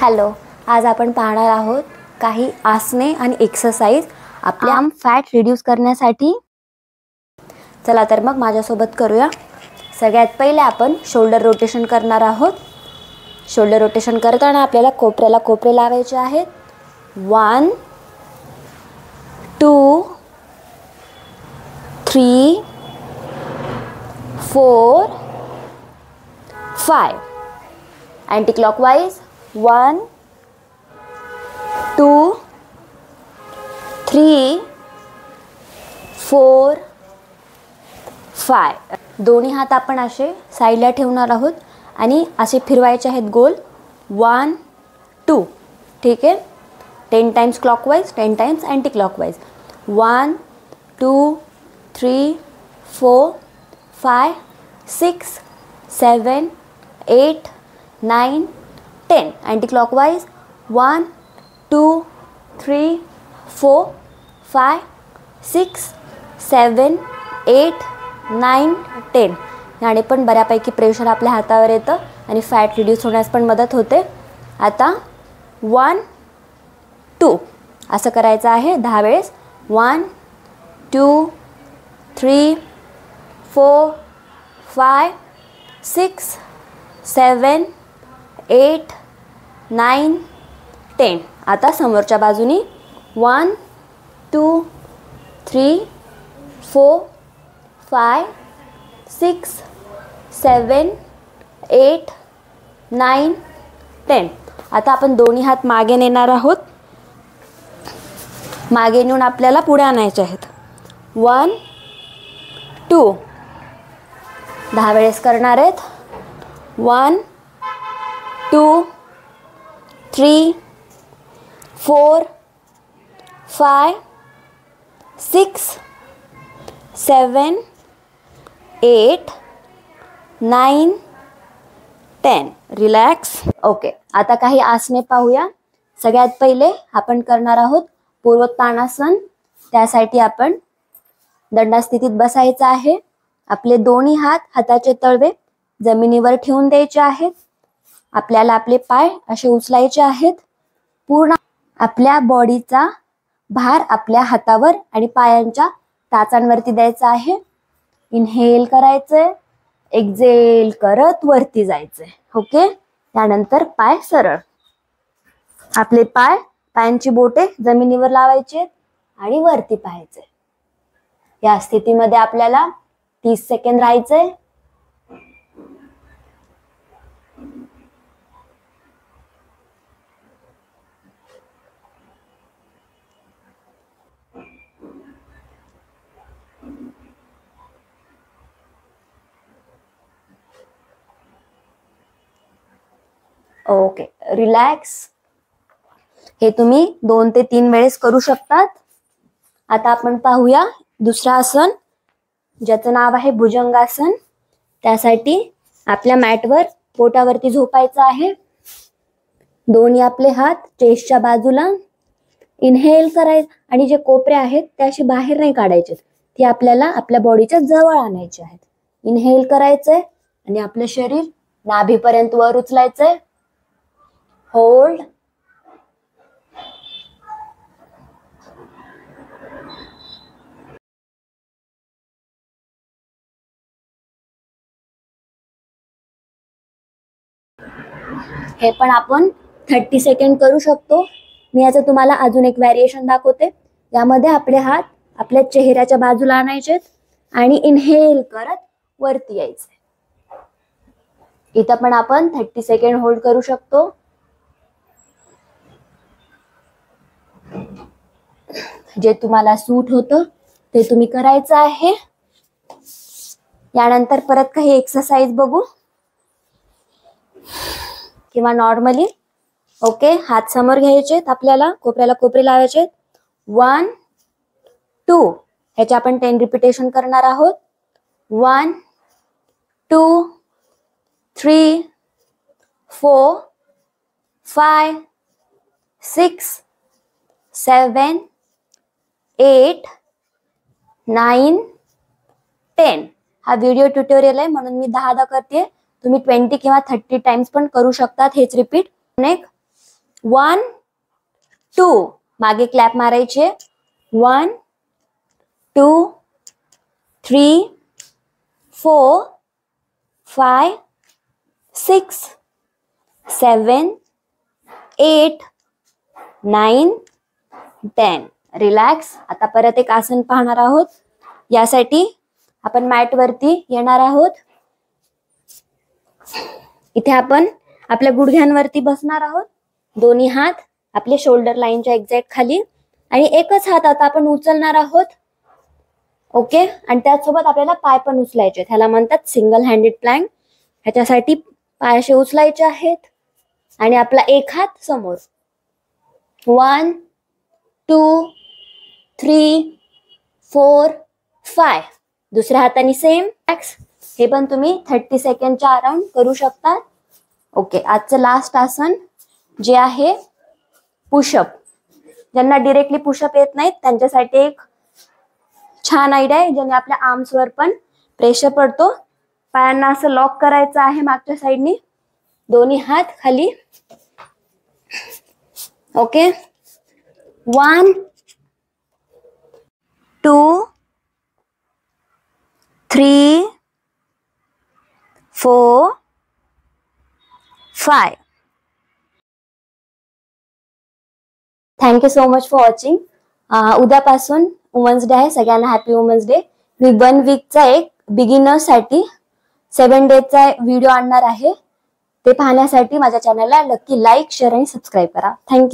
Hello, आज आपण पाहणार आहोत काही आसने आणि एक्सरसाइज आपले आर्म फॅट रिड्यूस करण्यासाठी। चला तर मग माझ्यासोबत करूया। सगळ्यात पहिले आपण शोल्डर रोटेशन करणार आहोत। शोल्डर रोटेशन करताना आपल्याला कोपऱ्याला कोपरे लावायचे आहेत। 1 2 3 4 5 अँटी क्लॉकवाइज 1 2 3 4 5। दोन्ही हात आपण असे साईडला ठेवणार आहोत आणि असे फिरवायचे आहेत गोल 1 2। ठीक आहे, 10 times clockwise 10 times anti clockwise 1 2 3 4 5 6 7 8 9 10 anti clockwise 1 2 3 4 5 6 7 8 9 10। याने पण बऱ्यापैकी प्रेशर आपल्या हातावर येतं आणि फॅट रिड्यूस होण्यास पण मदत होते। आता 1 2 असं करायचं आहे 10 वेळेस। 1 2 3 4 5 6 7 8 9 10। आता समोरच्या बाजूनी 1 2 3 4 5 6 7 8 9 10। आता आपण दोन्ही हात मागे नेणार आहोत। मागे नेऊन आपल्याला पुढे आणायचे आहेत। 1 2 10 वेळेस करणार आहेत। 1 2 3 4 5 6 7 8 9 10। रिलॅक्स। ओके, आता काही आसने पाहूया। सगळ्यात पहिले आपण करणार आहोत पूर्वोत्तानासन। त्यासाठी आपण दंडास्थितीत बसायचं आहे। आपले दोन्ही हात हाताचे तळवे जमिनीवर ठेवून द्यायचे आहेत। आपल्याला आपले पाय असे उचलायचे आहेत। पूर्ण आपल्या बॉडीचा भार आपल्या हातावर आणि पायांच्या टाचांवरती द्यायचा आहे। इनहेल करायचंय, एक्झेल करत वरती जायचंय। ओके, त्यानंतर पाय सरळ, आपले पायांची बोटे जमिनीवर लावायची आणि वरती पाहायचे। या स्थितीमध्ये आपल्याला 30 सेकंद राहायचंय। Okay, relax. हे तुम्ही 2 ते 3 वेळेस करू शकतात। आता आपण पाहूया दुसरा आसन, ज्याचं नाव आहे भुजंगासन। त्यासाठी आपल्या मॅटवर पोटावरती झोपायचं आहे। दोन्ही आपले हात चेस्टच्या बाजूला। इनहेल करायचं आणि जे कोपरे आहेत ते असे बाहेर नाही काढायचे, ते आपल्याला आपल्या बॉडीच्या जवळ आणायचे आहेत। इनहेल करायचंय आणि आपलं शरीर नाभीपर्यंत वर उचलायचंय। होल्ड, हे पण आपण 30 सेकंड करू शकतो। मी याचं तुम्हाला अजून एक व्हेरिएशन दाखवते। यामध्ये आपले हात आपल्या चेहऱ्याच्या बाजूला आणायचे आणि इनहेल करत वरती यायचे। इथं पण आपण 30 सेकंड होल्ड करू शकतो। जे तुम्हाला सूट होतं ते तुम्ही करायचं आहे। यानंतर परत काही एक्सरसाइज बघू किंवा नॉर्मली। ओके, हात समोर घ्यायचे, आपल्याला कोपऱ्याला कोपरे लावायचे। 1 2 ह्याचे आपण 10 रिपिटेशन करणार आहोत। 1 2 3 4 5 6 7 8 9 10। हा व्हिडिओ ट्युटोरियल आहे म्हणून मी 10 करते। तुम्ही 20 किंवा 30 टाइम्स पण करू शकतात हेच रिपीट। 1 2 मागे क्लॅप मारायचे. 1 2 3 4 5 6 7 8 9 10. रिलॅक्स. आता परत एक आसन पाहणार आहोत. यासाठी आपण मॅट वरती येणार आहोत. इथे आपण आपल्या गुडघ्यांवरती बसणार आहोत. दोन्ही हात आपले शोल्डर लाईनच्या एक्झॅक्ट खाली आणि एकच हात आता आपण उचलणार आहोत. ओके. आणि त्याचसोबत आपल्याला पाय पण उचलायचे. ह्याला म्हणतात सिंगल हँडेड प्लँक. ह्याच्यासाठी पाय असे उचलायचे आहेत आणि आपला एक हात समोर. 1 2 3 4 5. दुसऱ्या हाताने सेम. हे पण तुम्ही 30 सेकंडच्या अराउंड करू शकता. ओके. आजचं लास्ट आसन जे आहे पुशअप. ज्यांना डिरेक्टली पुशअप येत नाहीत त्यांच्यासाठी एक छान आयडिया आहे, ज्याने आपल्या आर्म्सवर पण प्रेशर पडतो. पायांना असं लॉक करायचं आहे मागच्या साईडनी. दोन्ही हात खाली. Okay. 1 2 3 4 5. Thank you so much for watching. उद्यापासून वुमन्स डे आहे. सगळ्यांना हॅपी वुमन्स डे. मी 1 वीकचा एक बिगिनर्ससाठी 7 डेजचा व्हिडिओ आणणार आहे. ते पाहण्यासाठी माझ्या चॅनलला नक्की लाईक, शेअर आणि सबस्क्राईब करा. थँक्यू.